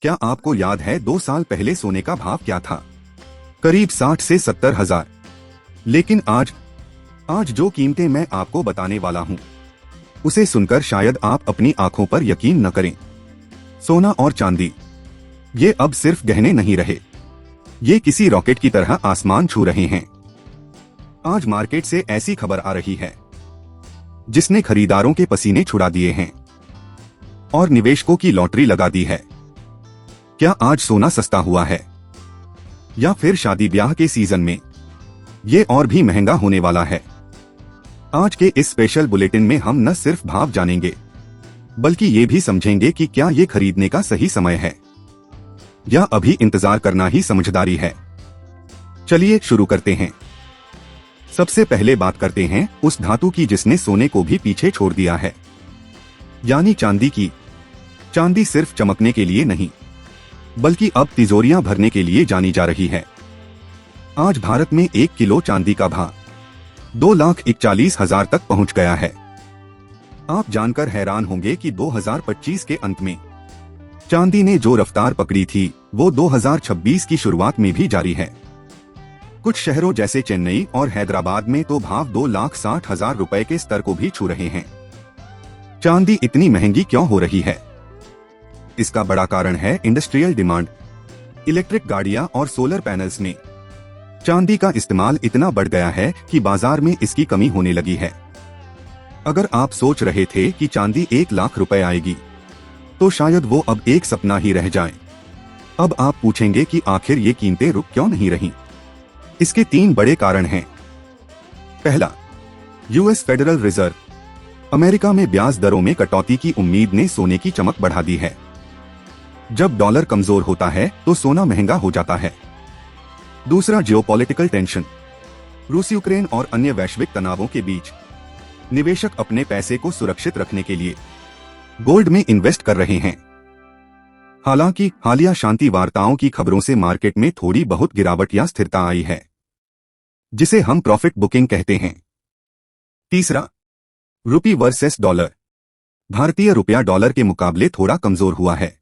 क्या आपको याद है 2 साल पहले सोने का भाव क्या था? करीब 60 से 70 हजार। लेकिन आज जो कीमतें मैं आपको बताने वाला हूँ, उसे सुनकर शायद आप अपनी आंखों पर यकीन न करें। सोना और चांदी, ये अब सिर्फ गहने नहीं रहे, ये किसी रॉकेट की तरह आसमान छू रहे हैं। आज मार्केट से ऐसी खबर आ रही है जिसने खरीदारों के पसीने छुड़ा दिए हैं और निवेशकों की लॉटरी लगा दी है। क्या आज सोना सस्ता हुआ है, या फिर शादी ब्याह के सीजन में ये और भी महंगा होने वाला है? आज के इस स्पेशल बुलेटिन में हम न सिर्फ भाव जानेंगे, बल्कि ये भी समझेंगे कि क्या ये खरीदने का सही समय है, या अभी इंतजार करना ही समझदारी है। चलिए शुरू करते हैं। सबसे पहले बात करते हैं उस धातु की जिसने सोने को भी पीछे छोड़ दिया है, यानी चांदी की। चांदी सिर्फ चमकने के लिए नहीं, बल्कि अब तिजोरियां भरने के लिए जानी जा रही है। आज भारत में 1 किलो चांदी का भाव 2,41,000 तक पहुंच गया है। आप जानकर हैरान होंगे कि 2025 के अंत में चांदी ने जो रफ्तार पकड़ी थी, वो 2026 की शुरुआत में भी जारी है। कुछ शहरों जैसे चेन्नई और हैदराबाद में तो भाव 2,60,000 रुपए के स्तर को भी छू रहे हैं। चांदी इतनी महंगी क्यों हो रही है? इसका बड़ा कारण है इंडस्ट्रियल डिमांड। इलेक्ट्रिक गाड़ियां और सोलर पैनल्स में चांदी का इस्तेमाल इतना बढ़ गया है कि बाजार में इसकी कमी होने लगी है। अगर आप सोच रहे थे कि चांदी 1 लाख रुपए आएगी, तो शायद वो अब एक सपना ही रह जाए। अब आप पूछेंगे कि आखिर ये कीमतें रुक क्यों नहीं रही? इसके 3 बड़े कारण हैं। पहला, यूएस फेडरल रिजर्व। अमेरिका में ब्याज दरों में कटौती की उम्मीद ने सोने की चमक बढ़ा दी है। जब डॉलर कमजोर होता है तो सोना महंगा हो जाता है। दूसरा, जियोपॉलिटिकल टेंशन। रूस, यूक्रेन और अन्य वैश्विक तनावों के बीच निवेशक अपने पैसे को सुरक्षित रखने के लिए गोल्ड में इन्वेस्ट कर रहे हैं। हालांकि हालिया शांति वार्ताओं की खबरों से मार्केट में थोड़ी बहुत गिरावट या स्थिरता आई है, जिसे हम प्रॉफिट बुकिंग कहते हैं। तीसरा, रुपी वर्सेस डॉलर। भारतीय रुपया डॉलर के मुकाबले थोड़ा कमजोर हुआ है।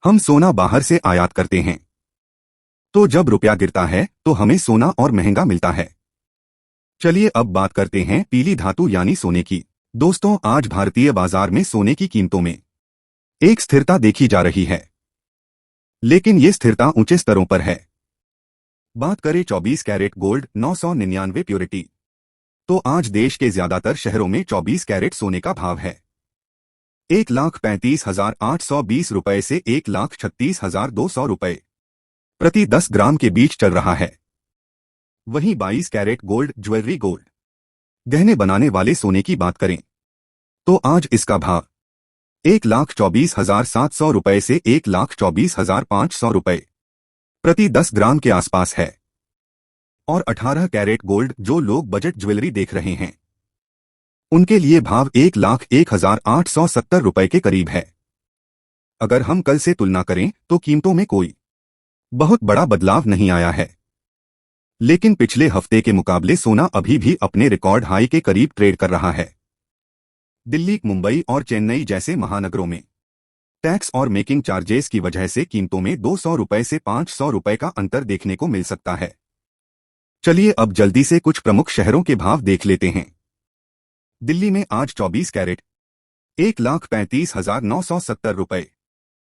हम सोना बाहर से आयात करते हैं, तो जब रुपया गिरता है तो हमें सोना और महंगा मिलता है। चलिए अब बात करते हैं पीली धातु यानी सोने की। दोस्तों, आज भारतीय बाजार में सोने की कीमतों में एक स्थिरता देखी जा रही है, लेकिन ये स्थिरता ऊंचे स्तरों पर है। बात करें 24 कैरेट गोल्ड 999 प्योरिटी, तो आज देश के ज्यादातर शहरों में 24 कैरेट सोने का भाव है 1,35,820 रुपए से 1,36,200 रुपए प्रति 10 ग्राम के बीच चल रहा है। वहीं 22 कैरेट गोल्ड ज्वेलरी गोल्ड गहने बनाने वाले सोने की बात करें, तो आज इसका भाव 1,24,700 रुपए से 1,24,500 रुपए प्रति 10 ग्राम के आसपास है। और 18 कैरेट गोल्ड जो लोग बजट ज्वेलरी देख रहे हैं, उनके लिए भाव 1,01,870 रुपए के करीब है। अगर हम कल से तुलना करें तो कीमतों में कोई बहुत बड़ा बदलाव नहीं आया है, लेकिन पिछले हफ्ते के मुकाबले सोना अभी भी अपने रिकॉर्ड हाई के करीब ट्रेड कर रहा है। दिल्ली, मुंबई और चेन्नई जैसे महानगरों में टैक्स और मेकिंग चार्जेस की वजह से कीमतों में 200 रुपए से 500 रुपए का अंतर देखने को मिल सकता है। चलिए अब जल्दी से कुछ प्रमुख शहरों के भाव देख लेते हैं। दिल्ली में आज 24 कैरेट 1,35,970 रुपए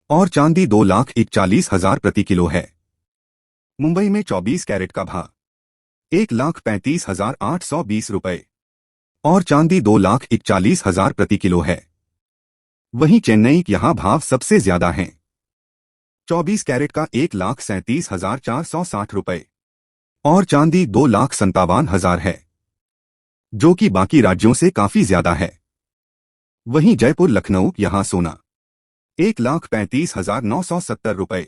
और चांदी 2,41,000 प्रति किलो है। मुंबई में 24 कैरेट का भाव 1,35,820 रुपए और चांदी 2,41,000 प्रति किलो है। वहीं चेन्नई यहां भाव सबसे ज्यादा हैं। 24 कैरेट का 1,37,460 रुपए और चांदी 2,57,000 है, जो कि बाकी राज्यों से काफी ज्यादा है। वहीं जयपुर, लखनऊ यहां सोना 1,35,970 रुपए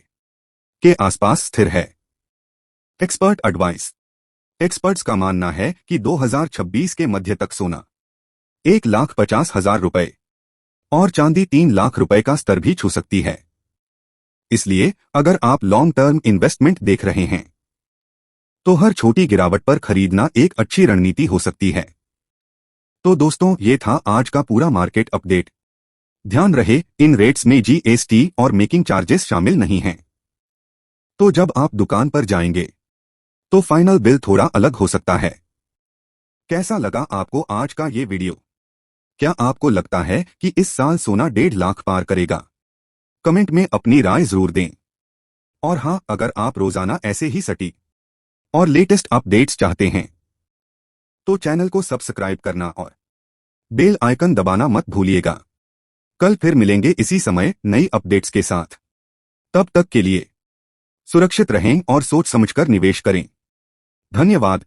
के आसपास स्थिर है। Expert advice. एक्सपर्ट्स का मानना है कि 2026 के मध्य तक सोना 1,50,000 रुपए और चांदी 3 लाख रुपए का स्तर भी छू सकती है। इसलिए अगर आप लॉन्ग टर्म इन्वेस्टमेंट देख रहे हैं, तो हर छोटी गिरावट पर खरीदना एक अच्छी रणनीति हो सकती है। तो दोस्तों, ये था आज का पूरा मार्केट अपडेट। ध्यान रहे, इन रेट्स में जीएसटी और मेकिंग चार्जेस शामिल नहीं हैं। तो जब आप दुकान पर जाएंगे तो फाइनल बिल थोड़ा अलग हो सकता है। कैसा लगा आपको आज का ये वीडियो? क्या आपको लगता है कि इस साल सोना 1.5 लाख पार करेगा? कमेंट में अपनी राय जरूर दें। और हाँ, अगर आप रोजाना ऐसे ही सटीक और लेटेस्ट अपडेट्स चाहते हैं तो चैनल को सब्सक्राइब करना और बेल आइकन दबाना मत भूलिएगा। कल फिर मिलेंगे इसी समय नई अपडेट्स के साथ। तब तक के लिए सुरक्षित रहें और सोच समझकर निवेश करें। धन्यवाद।